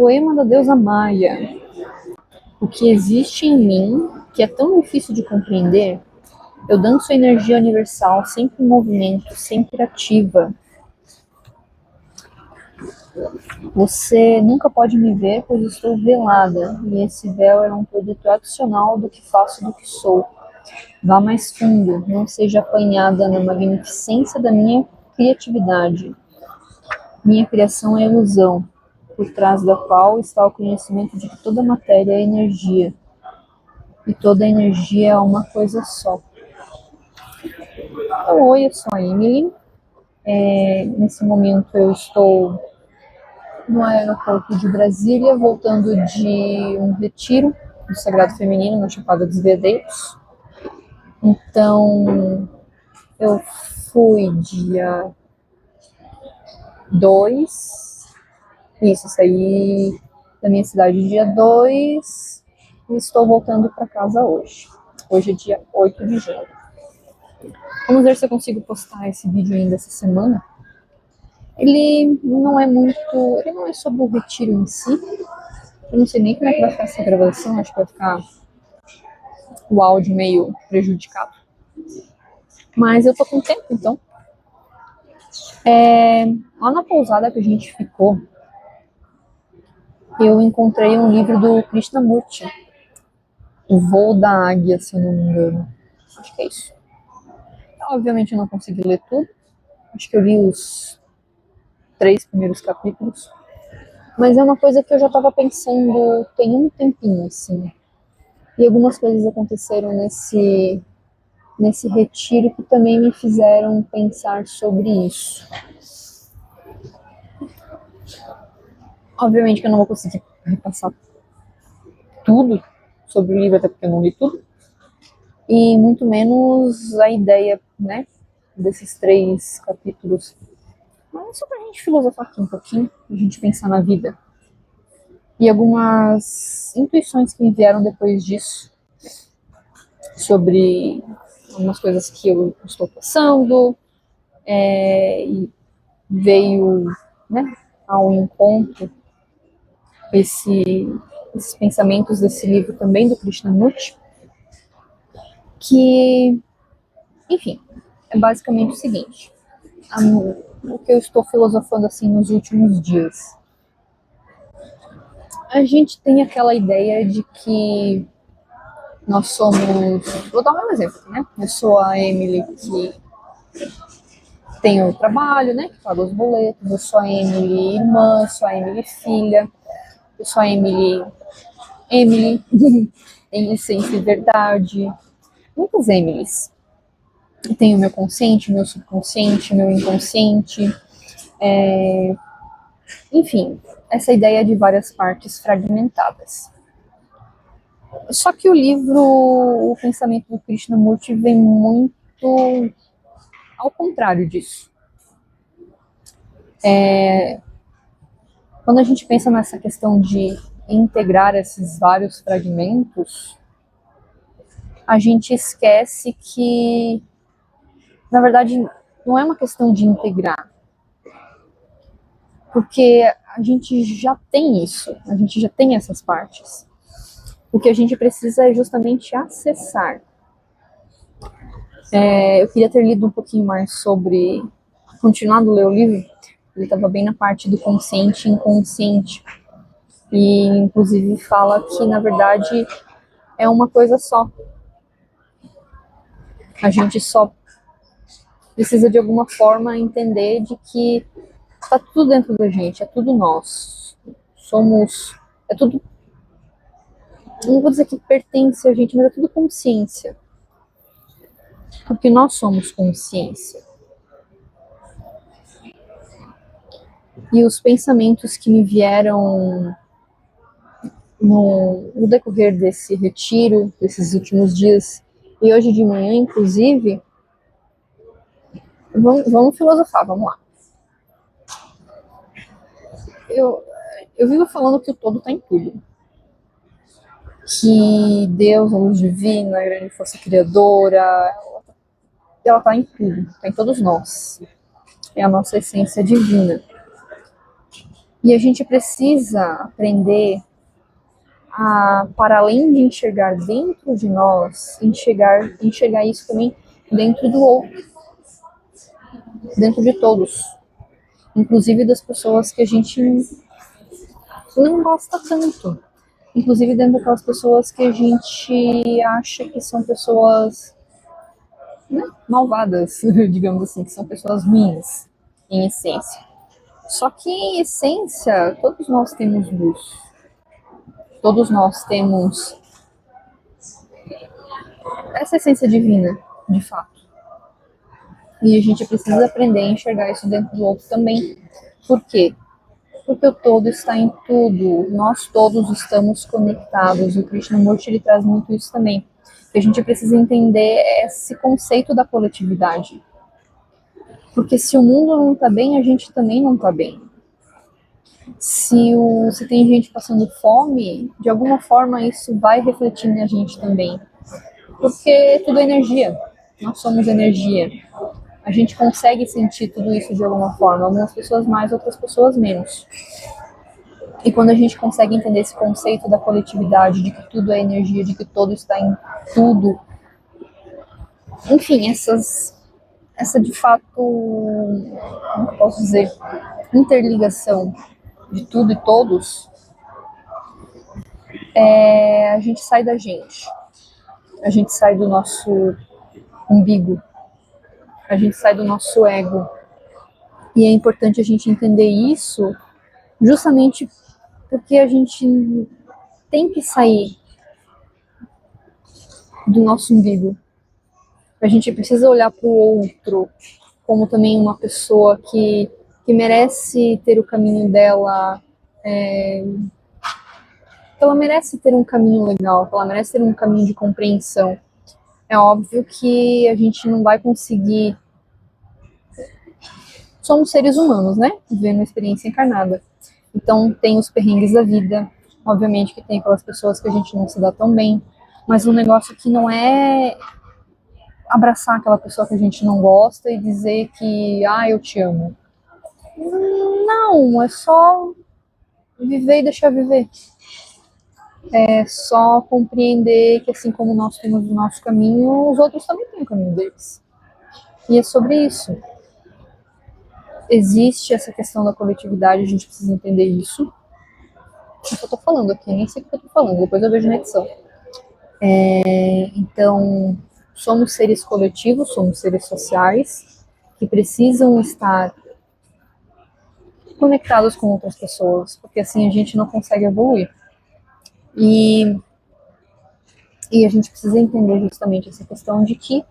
Poema da deusa Maia. O que existe em mim, que é tão difícil de compreender, eu danço a energia universal, sempre em movimento, sempre ativa. Você nunca pode me ver, pois estou velada, e esse véu é um produto adicional do que faço, do que sou. Vá mais fundo, não seja apanhada na magnificência da minha criatividade. Minha criação é ilusão, por trás da qual está o conhecimento de que toda matéria é energia, e toda energia é uma coisa só. Então, oi, eu sou a Emily. Nesse momento eu estou no aeroporto de Brasília, voltando de um retiro do Sagrado Feminino na Chapada dos Veadeiros. Então, eu fui dia 2, saí da minha cidade dia 2 e estou voltando para casa hoje. Hoje é dia 8 de junho. Vamos ver se eu consigo postar esse vídeo ainda essa semana. Ele não é sobre o retiro em si. Eu não sei nem como é que vai ficar essa gravação, acho que vai ficar o áudio meio prejudicado. Mas eu tô com tempo, então. Lá na pousada que a gente ficou, eu encontrei um livro do Krishnamurti, O Voo da Águia, se eu não me engano. Acho que é isso. Obviamente eu não consegui ler tudo. Acho que eu li os 3 primeiros capítulos. Mas é uma coisa que eu já estava pensando tem um tempinho, assim. E algumas coisas aconteceram nesse retiro que também me fizeram pensar sobre isso. Obviamente que eu não vou conseguir repassar tudo sobre o livro, até porque eu não li tudo. E muito menos a ideia, né, desses 3 capítulos. Mas só pra gente filosofar aqui um pouquinho, a gente pensar na vida. E algumas intuições que me vieram depois disso, sobre algumas coisas que eu estou passando, e veio, né, ao encontro esses pensamentos desse livro também do Krishnamurti, que, enfim, é basicamente o seguinte: o que eu estou filosofando assim nos últimos dias. A gente tem aquela ideia de que nós somos... Vou dar um exemplo, né? Eu sou a Emily que tem o trabalho, né? Que paga os boletos. Eu sou a Emily irmã, sou a Emily filha. Eu sou a Emily em essência e verdade. Muitas Emilys. Eu tenho meu consciente, meu subconsciente, meu inconsciente. Enfim, essa ideia de várias partes fragmentadas. Só que o livro, o pensamento do Krishnamurti vem muito ao contrário disso. Quando a gente pensa nessa questão de integrar esses vários fragmentos, a gente esquece que, na verdade, não é uma questão de integrar. Porque a gente já tem isso, a gente já tem essas partes. O que a gente precisa é justamente acessar. Eu queria ter lido um pouquinho mais sobre... Continuado a ler o livro, ele estava bem na parte do consciente e inconsciente. E, inclusive, fala que, na verdade, é uma coisa só. A gente só precisa, de alguma forma, entender de que está tudo dentro da gente, é tudo nós. É tudo... Não vou dizer que pertence a gente, mas é tudo consciência. Porque nós somos consciência. E os pensamentos que me vieram no decorrer desse retiro, desses últimos dias, e hoje de manhã, inclusive, vamos filosofar, vamos lá. Eu vivo falando que o todo está em tudo. Que Deus, a luz divina, a grande força criadora, ela está em tudo, está em todos nós. É a nossa essência divina. E a gente precisa aprender a, para além de enxergar dentro de nós, enxergar isso também dentro do outro, dentro de todos, inclusive das pessoas que a gente não gosta tanto, inclusive dentro daquelas pessoas que a gente acha que são pessoas, né, malvadas, digamos assim, que são pessoas ruins, em essência. Só que em essência, todos nós temos luz, todos nós temos essa essência divina, de fato. E a gente precisa aprender a enxergar isso dentro do outro também. Por quê? Porque o todo está em tudo. Nós todos estamos conectados. O Krishnamurti ele traz muito isso também. Que a gente precisa entender esse conceito da coletividade. Porque se o mundo não está bem, a gente também não está bem. Se tem gente passando fome, de alguma forma isso vai refletir na gente também. Porque tudo é energia. Nós somos energia. A gente consegue sentir tudo isso de alguma forma. Algumas pessoas mais, outras pessoas menos. E quando a gente consegue entender esse conceito da coletividade, de que tudo é energia, de que todo está em tudo, enfim, essa de fato, como posso dizer, interligação de tudo e todos, a gente sai da gente. A gente sai do nosso umbigo. A gente sai do nosso ego. E é importante a gente entender isso justamente porque a gente tem que sair do nosso umbigo. A gente precisa olhar para o outro como também uma pessoa que merece ter o caminho dela, que ela merece ter um caminho legal, que ela merece ter um caminho de compreensão. É óbvio que a gente não vai conseguir. Somos seres humanos, né? Vivendo uma experiência encarnada. Então tem os perrengues da vida, obviamente que tem aquelas pessoas que a gente não se dá tão bem, mas um negócio que não é abraçar aquela pessoa que a gente não gosta e dizer que, eu te amo. Não, é só viver e deixar viver. É só compreender que assim como nós temos o nosso caminho, os outros também têm o caminho deles. E é sobre isso. Existe essa questão da coletividade, a gente precisa entender isso. É o que eu tô falando aqui, nem sei o que eu tô falando, depois eu vejo na edição. Então, somos seres coletivos, somos seres sociais, que precisam estar conectados com outras pessoas, porque assim a gente não consegue evoluir. E a gente precisa entender justamente essa questão de que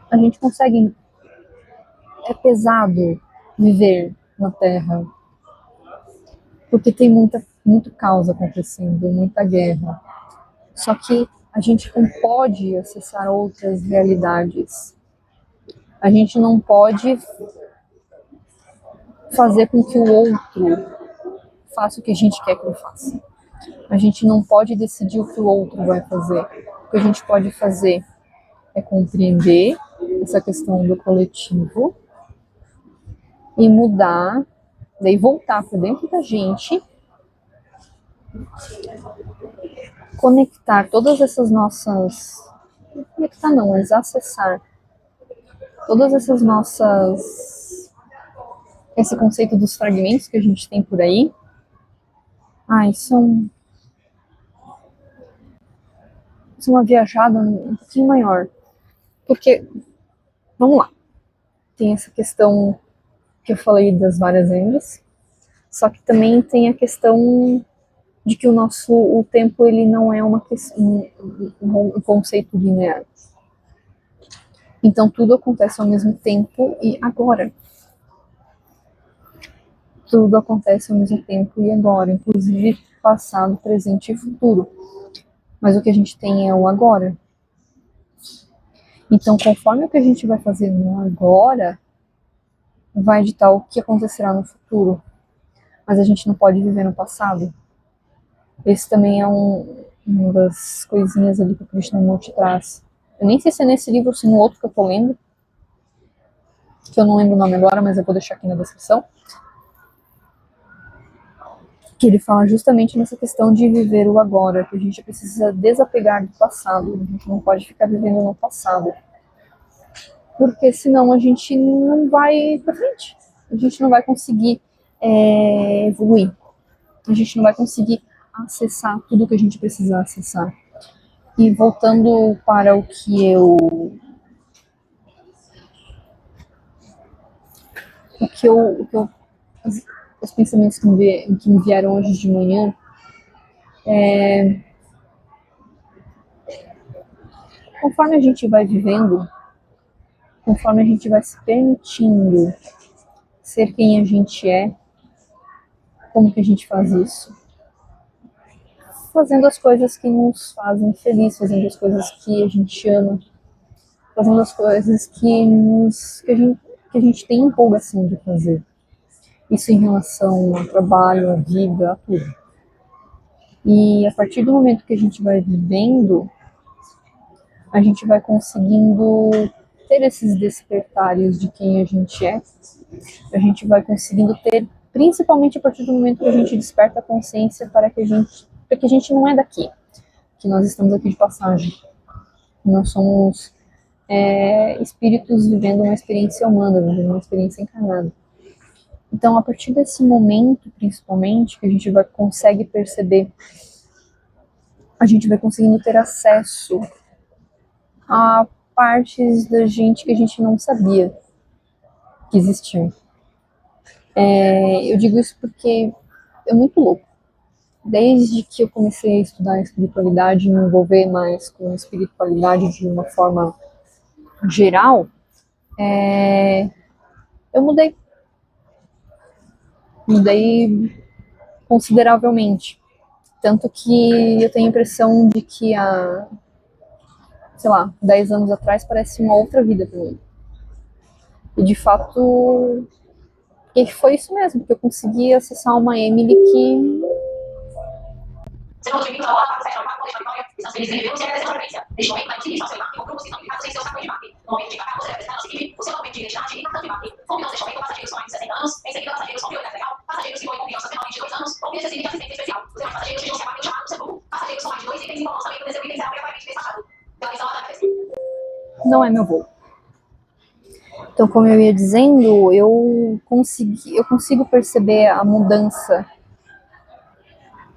a gente consegue. É pesado viver na Terra, porque tem muito caos acontecendo, muita guerra. Só que a gente não pode acessar outras realidades. A gente não pode fazer com que o outro faça o que a gente quer que ele faça. A gente não pode decidir o que o outro vai fazer. O que a gente pode fazer é compreender essa questão do coletivo e mudar, daí voltar para dentro da gente, conectar todas essas nossas. Conectar não, mas acessar todas essas nossas. Esse conceito dos fragmentos que a gente tem por aí. Isso é uma viajada um pouquinho maior. Porque, vamos lá, tem essa questão que eu falei das várias embras, só que também tem a questão de que o tempo ele não é um conceito linear. Então tudo acontece ao mesmo tempo e agora. Tudo acontece ao mesmo tempo e agora, inclusive passado, presente e futuro. Mas o que a gente tem é o agora. Então, conforme o que a gente vai fazer no agora, vai ditar o que acontecerá no futuro. Mas a gente não pode viver no passado. Esse também é uma das coisinhas ali que o Krishnamurti traz. Eu nem sei se é nesse livro ou se no outro que eu tô lendo, que eu não lembro o nome agora, mas eu vou deixar aqui na descrição. que ele fala justamente nessa questão de viver o agora, que a gente precisa desapegar do passado, a gente não pode ficar vivendo no passado, porque senão a gente não vai para frente, a gente não vai conseguir evoluir, a gente não vai conseguir acessar tudo que a gente precisa acessar. E voltando para os pensamentos que me vieram hoje de manhã, conforme a gente vai vivendo, conforme a gente vai se permitindo ser quem a gente é, como que a gente faz isso? Fazendo as coisas que nos fazem felizes, fazendo as coisas que a gente ama, fazendo as coisas que a gente tem empolgação de fazer. Isso em relação ao trabalho, à vida, a tudo. E a partir do momento que a gente vai vivendo, a gente vai conseguindo ter esses despertares de quem a gente é. A gente vai conseguindo ter, principalmente a partir do momento que a gente desperta a consciência para que a gente não é daqui, que nós estamos aqui de passagem. Nós somos espíritos vivendo uma experiência humana, vivendo uma experiência encarnada. Então, a partir desse momento, principalmente, que a gente consegue perceber, a gente vai conseguindo ter acesso a partes da gente que a gente não sabia que existiam. Eu digo isso porque é muito louco. Desde que eu comecei a estudar espiritualidade e me envolver mais com espiritualidade de uma forma geral, eu mudei consideravelmente. Tanto que eu tenho a impressão de que há, sei lá, 10 anos atrás parece uma outra vida para mim. E de fato, e foi isso mesmo, que eu consegui acessar uma Emily que não é meu voo. Então, como eu ia dizendo, eu consigo perceber a mudança,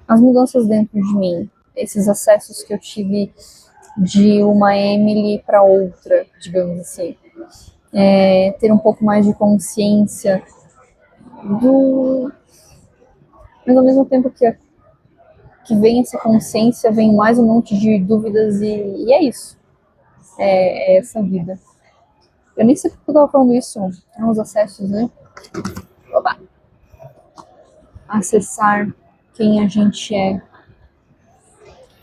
as mudanças dentro de mim, esses acessos que eu tive de uma Emily para outra, digamos assim. Ter um pouco mais de consciência mas ao mesmo tempo que vem essa consciência, vem mais um monte de dúvidas e é isso. É essa vida. Eu nem sei porque eu tava falando isso, são os acessos, né? Oba! Acessar quem a gente é.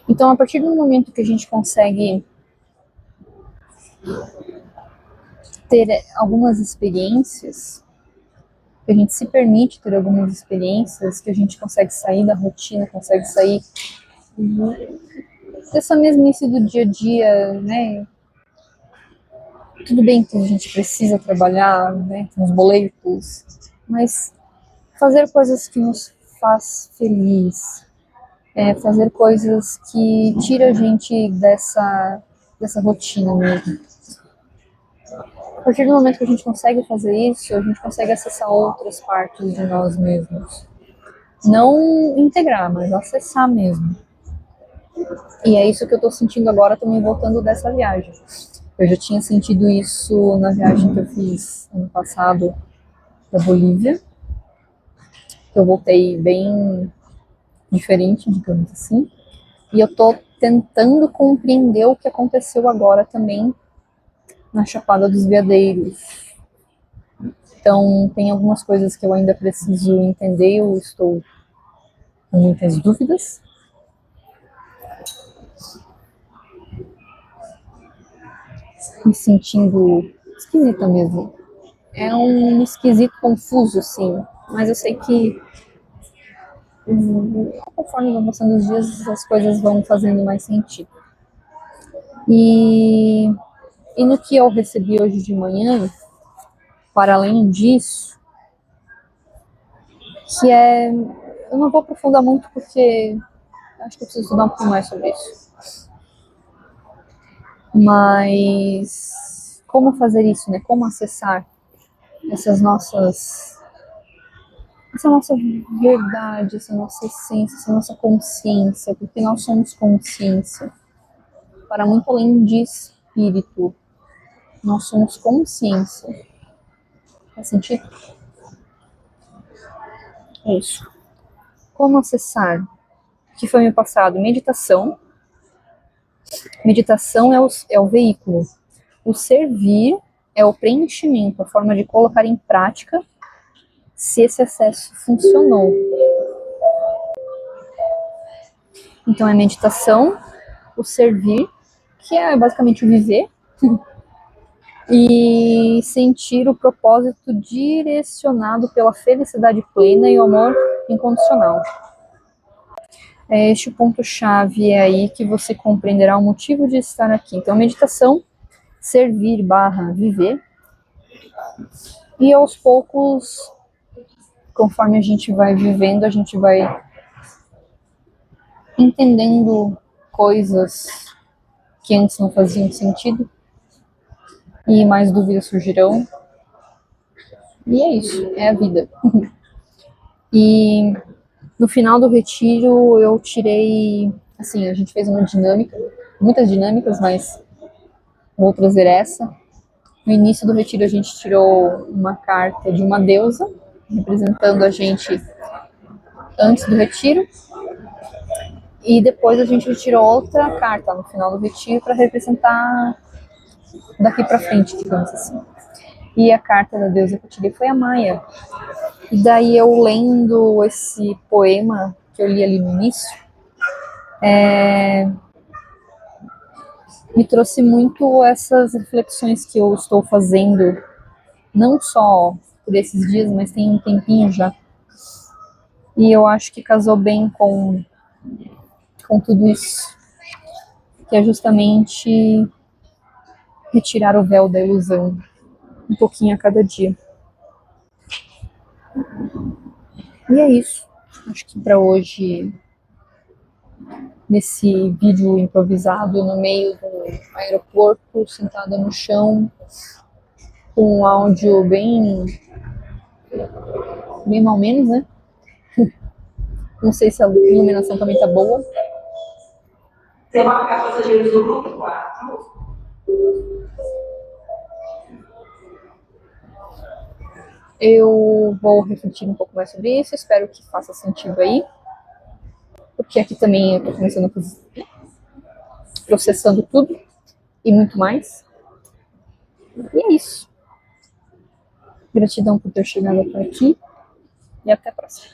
Então, a partir do momento que a gente consegue ter algumas experiências, que a gente se permite ter algumas experiências, que a gente consegue sair da rotina, consegue sair dessa mesmice do dia a dia, né? Tudo bem que a gente precisa trabalhar, né? Tem os boletos, mas fazer coisas que nos faz feliz, fazer coisas que tiram a gente dessa rotina mesmo. A partir do momento que a gente consegue fazer isso, a gente consegue acessar outras partes de nós mesmos. Não integrar, mas acessar mesmo. E é isso que eu tô sentindo agora também voltando dessa viagem. Eu já tinha sentido isso na viagem que eu fiz ano passado para Bolívia. Eu voltei bem diferente, digamos assim. E eu tô tentando compreender o que aconteceu agora também na Chapada dos Veadeiros. Então, tem algumas coisas que eu ainda preciso entender, eu estou com muitas dúvidas. Me sentindo esquisita mesmo. É um esquisito confuso, sim, mas eu sei que conforme vão passando os dias, as coisas vão fazendo mais sentido. E no que eu recebi hoje de manhã, para além disso, que é eu não vou aprofundar muito porque acho que eu preciso estudar um pouco mais sobre isso. Mas como fazer isso, né? Como acessar essa nossa verdade, essa nossa essência, essa nossa consciência, porque nós somos consciência. Para muito além de espírito, nós somos consciência. Faz sentido? É isso. Como acessar? O que foi me passado? Meditação. Meditação é o veículo. O servir é o preenchimento, a forma de colocar em prática se esse acesso funcionou. Então é meditação, o servir, que é basicamente o viver, e sentir o propósito direcionado pela felicidade plena e o amor incondicional. É este o ponto-chave aí que você compreenderá o motivo de estar aqui. Então, meditação, servir / viver. E aos poucos, conforme a gente vai vivendo, a gente vai entendendo coisas que antes não faziam sentido. E mais dúvidas surgirão. E é isso, é a vida. E no final do retiro eu tirei, assim, a gente fez uma dinâmica, muitas dinâmicas, mas vou trazer essa. No início do retiro a gente tirou uma carta de uma deusa, representando a gente antes do retiro. E depois a gente tirou outra carta no final do retiro para representar daqui para frente, digamos assim. E a carta da deusa que eu tirei foi a Maia. E daí eu lendo esse poema que eu li ali no início, me trouxe muito essas reflexões que eu estou fazendo, não só por esses dias, mas tem um tempinho já. E eu acho que casou bem com tudo isso, que é justamente retirar o véu da ilusão, um pouquinho a cada dia. E é isso. Acho que para hoje, nesse vídeo improvisado no meio do aeroporto, sentada no chão, com um áudio bem mal menos, né? Não sei se a iluminação também tá boa. Você marcar passageiros do grupo 4. Eu vou refletir um pouco mais sobre isso, espero que faça sentido aí. Porque aqui também eu tô começando processando tudo e muito mais. E é isso. Gratidão por ter chegado até aqui e até a próxima.